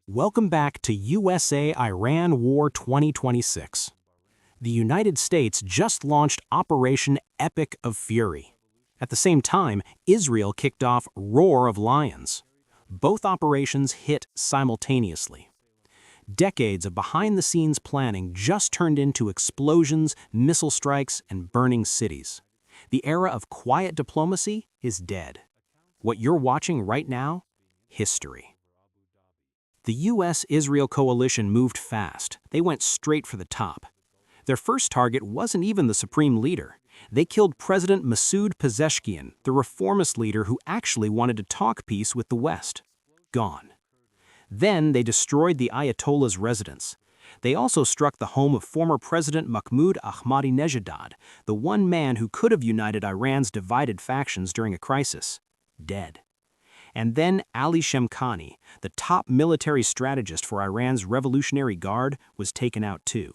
Welcome back to USA-Iran War 2026. The United States just launched Operation Epic of Fury. At the same time, Israel kicked off Roar of Lions. Both operations hit simultaneously. Decades of behind-the-scenes planning just turned into explosions, missile strikes, and burning cities. The era of quiet diplomacy is dead. What you're watching right now? History. The U.S.-Israel coalition moved fast. They went straight for the top. Their first target wasn't even the supreme leader. They killed President Masoud Pezeshkian, the reformist leader who actually wanted to talk peace with the West. Gone. Then they destroyed the Ayatollah's residence. They also struck the home of former President Mahmoud Ahmadinejad, the one man who could have united Iran's divided factions during a crisis. Dead. And then Ali Shamkhani, the top military strategist for Iran's Revolutionary Guard, was taken out too.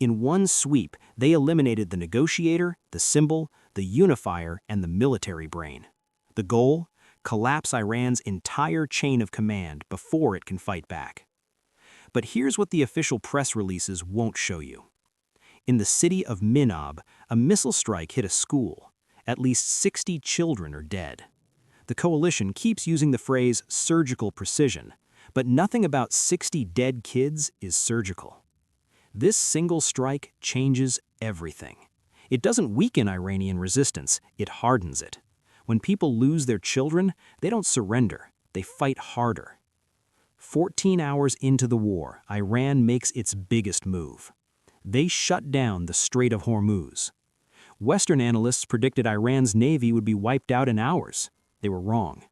In one sweep, they eliminated the negotiator, the symbol, the unifier, and the military brain. The goal? Collapse Iran's entire chain of command before it can fight back. But here's what the official press releases won't show you. In the city of Minab, a missile strike hit a school. At least 60 children are dead. The coalition keeps using the phrase surgical precision, but nothing about 60 dead kids is surgical. This single strike changes everything. It doesn't weaken Iranian resistance, it hardens it. When people lose their children, they don't surrender, they fight harder. 14 hours into the war, Iran makes its biggest move. They shut down the Strait of Hormuz. Western analysts predicted Iran's navy would be wiped out in hours. They were wrong.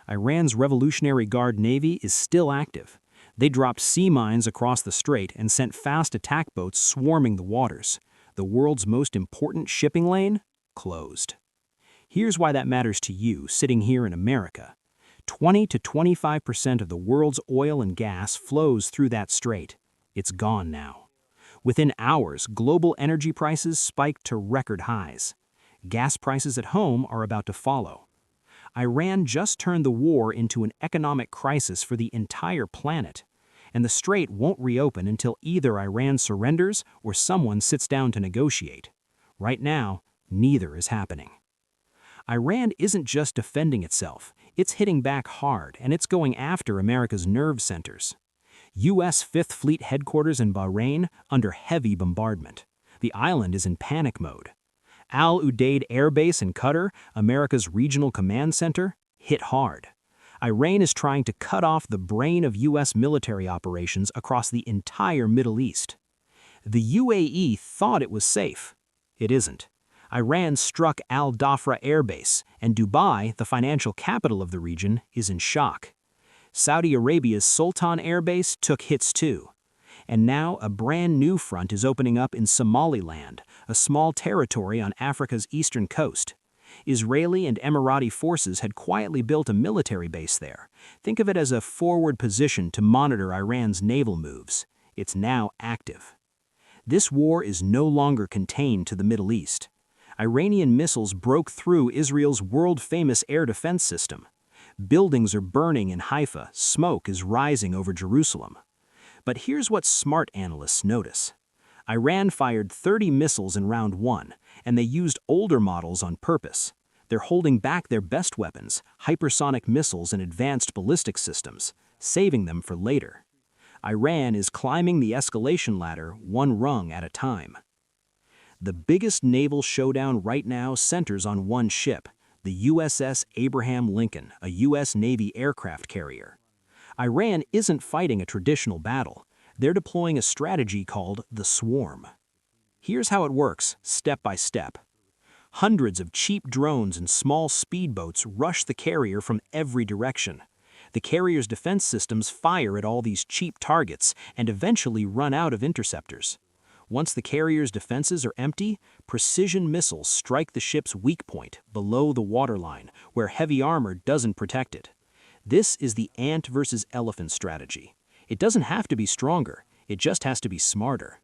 Iran's Revolutionary Guard Navy is still active. They dropped sea mines across the strait and sent fast attack boats swarming the waters. The world's most important shipping lane? Closed. Here's why that matters to you sitting here in America. 20 to 25% of the world's oil and gas flows through that strait. It's gone now. Within hours, global energy prices spiked to record highs. Gas prices at home are about to follow. Iran just turned the war into an economic crisis for the entire planet, and the strait won't reopen until either Iran surrenders or someone sits down to negotiate. Right now, neither is happening. Iran isn't just defending itself, it's hitting back hard, and it's going after America's nerve centers. U.S. Fifth Fleet headquarters in Bahrain under heavy bombardment. The island is in panic mode. Al Udeid Air Base in Qatar, America's regional command center, hit hard. Iran is trying to cut off the brain of U.S. military operations across the entire Middle East. The UAE thought it was safe. It isn't. Iran struck Al Dhafra Air Base, and Dubai, the financial capital of the region, is in shock. Saudi Arabia's Sultan Air Base took hits too. And now a brand new front is opening up in Somaliland, a small territory on Africa's eastern coast. Israeli and Emirati forces had quietly built a military base there. Think of it as a forward position to monitor Iran's naval moves. It's now active. This war is no longer contained to the Middle East. Iranian missiles broke through Israel's world-famous air defense system. Buildings are burning in Haifa, smoke is rising over Jerusalem. But here's what smart analysts notice. Iran fired 30 missiles in round one, and they used older models on purpose. They're holding back their best weapons, hypersonic missiles and advanced ballistic systems, saving them for later. Iran is climbing the escalation ladder one rung at a time. The biggest naval showdown right now centers on one ship, the USS Abraham Lincoln, a U.S. Navy aircraft carrier. Iran isn't fighting a traditional battle. They're deploying a strategy called the swarm. Here's how it works, step by step. Hundreds of cheap drones and small speedboats rush the carrier from every direction. The carrier's defense systems fire at all these cheap targets and eventually run out of interceptors. Once the carrier's defenses are empty, precision missiles strike the ship's weak point, below the waterline, where heavy armor doesn't protect it. This is the ant versus elephant strategy. It doesn't have to be stronger, it just has to be smarter.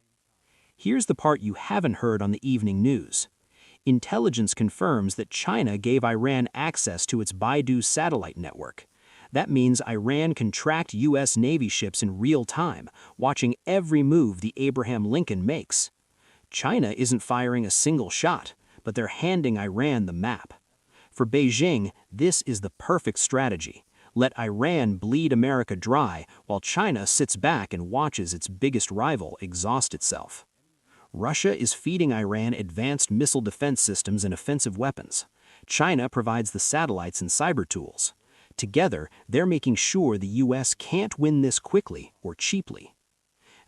Here's the part you haven't heard on the evening news. Intelligence confirms that China gave Iran access to its Beidou satellite network. That means Iran can track U.S. Navy ships in real time, watching every move the Abraham Lincoln makes. China isn't firing a single shot, but they're handing Iran the map. For Beijing, this is the perfect strategy. Let Iran bleed America dry while China sits back and watches its biggest rival exhaust itself. Russia is feeding Iran advanced missile defense systems and offensive weapons. China provides the satellites and cyber tools. Together, they're making sure the U.S. can't win this quickly or cheaply.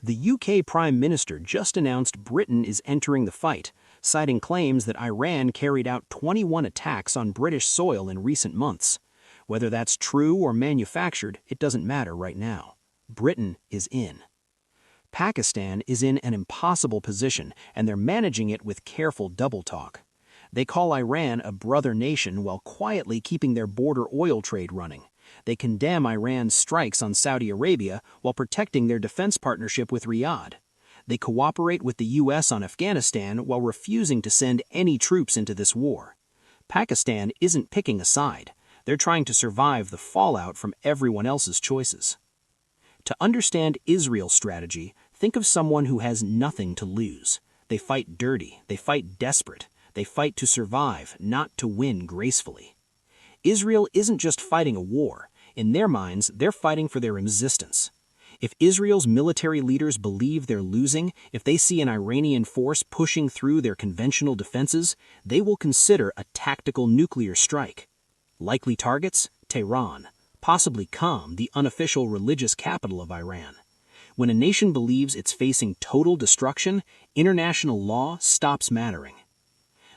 The UK Prime Minister just announced Britain is entering the fight, citing claims that Iran carried out 21 attacks on British soil in recent months. Whether that's true or manufactured, it doesn't matter right now. Britain is in. Pakistan is in an impossible position, and they're managing it with careful double talk. They call Iran a brother nation while quietly keeping their border oil trade running. They condemn Iran's strikes on Saudi Arabia while protecting their defense partnership with Riyadh. They cooperate with the U.S. on Afghanistan while refusing to send any troops into this war. Pakistan isn't picking a side. They're trying to survive the fallout from everyone else's choices. To understand Israel's strategy, think of someone who has nothing to lose. They fight dirty, they fight desperate, they fight to survive, not to win gracefully. Israel isn't just fighting a war. In their minds, they're fighting for their existence. If Israel's military leaders believe they're losing, if they see an Iranian force pushing through their conventional defenses, they will consider a tactical nuclear strike. Likely targets? Tehran, possibly Qom, the unofficial religious capital of Iran. When a nation believes it's facing total destruction, international law stops mattering.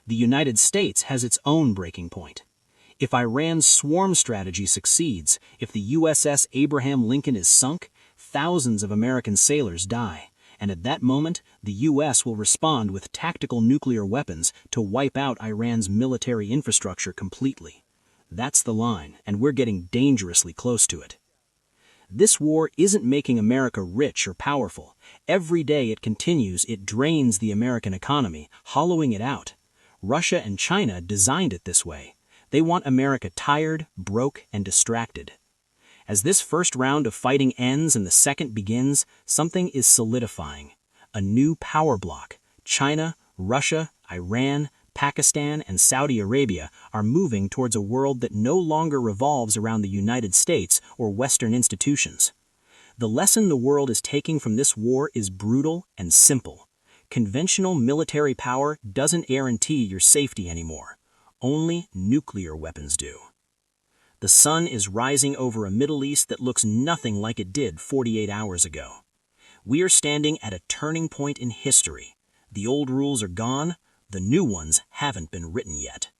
The United States has its own breaking point. If Iran's swarm strategy succeeds, if the USS Abraham Lincoln is sunk, thousands of American sailors die, and at that moment, the U.S. will respond with tactical nuclear weapons to wipe out Iran's military infrastructure completely. That's the line, and we're getting dangerously close to it. This war isn't making America rich or powerful. Every day it continues, it drains the American economy, hollowing it out. Russia and China designed it this way. They want America tired, broke, and distracted. As this first round of fighting ends and the second begins, something is solidifying. A new power block. China, Russia, Iran, Pakistan, and Saudi Arabia are moving towards a world that no longer revolves around the United States or Western institutions. The lesson the world is taking from this war is brutal and simple. Conventional military power doesn't guarantee your safety anymore. Only nuclear weapons do. The sun is rising over a Middle East that looks nothing like it did 48 hours ago. We are standing at a turning point in history. The old rules are gone, the new ones haven't been written yet.